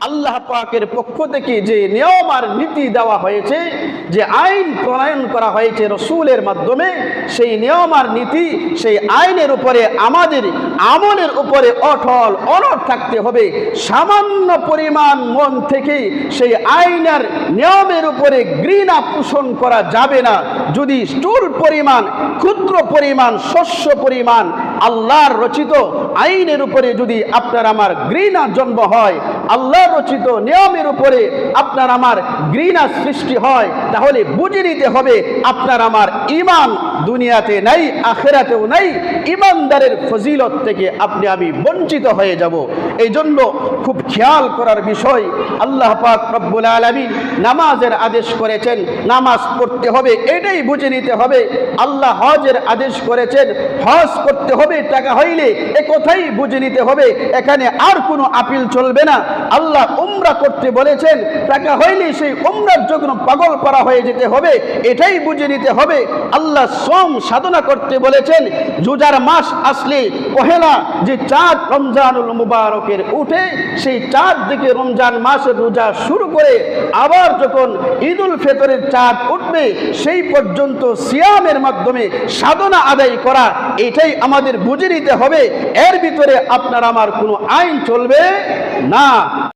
আল্লাহ পাকের পক্ষ থেকে যে নিয়ম আর নীতি দেওয়া হয়েছে, যে আইন প্রণয়ন করা হয়েছে রসুলের মাধ্যমে, সেই নিয়ম আর নীতি, সেই আইনের উপরে আমাদের আমলের উপরে অটল অনড় থাকতে হবে। সামান্য পরিমাণ মন থেকে সেই আইনের নিয়মের উপরে ঘৃণা পোষণ করা যাবে না। যদি স্থূল পরিমাণ, ক্ষুদ্র পরিমাণ, শস্য পরিমাণ আল্লাহর রচিত আইনের উপরে যদি আপনার আমার ঘৃণা জন্ম হয়, আল্লাহর রচিত নিয়মের উপরে আপনার আমার ঘৃণা সৃষ্টি হয়, তাহলে বুঝে নিতে হবে আপনার আমার ঈমান দুনিয়াতে নাই, আখিরাতেও নাই। ঈমানদারের ফজিলত থেকে আপনি আমি বঞ্চিত হয়ে যাব। এই জন্য খুব খেয়াল করার বিষয়, আল্লাহ পাক রব্বুল আলামিন নামাজের আদেশ করেছেন, নামাজ পড়তে হবে, এটাই বুঝে নিতে হবে। আল্লাহ হজের আদেশ করেছেন, হজ করতে হবে, টাকা হইলে এ কথাই বুঝে নিতে হবে। এখানে আর কোনো আপিল চলবে না। আল্লাহ উমরা করতে বলেছেন, টাকা হইলে সেই উমরার জন্য পাগল করা হয়ে যেতে হবে, এটাই বুঝে নিতে হবে। আল্লাহ শ্রম সাধনা করতে বলেছেন, রোজার মাস আসলে পহেলা যে চাঁদ রমজানুল মুবারকের উঠে, সেই চাঁদ দিকে রমজান মাসের রোজা শুরু করে আবার যখন ঈদুল ফিতরের চাঁদ উঠবে সেই পর্যন্ত সিয়ামের মাধ্যমে সাধনা আদায় করা, এটাই আমাদের বুঝে নিতে হবে। এর ভিতরে আপনার আমার কোনো আইন চলবে না।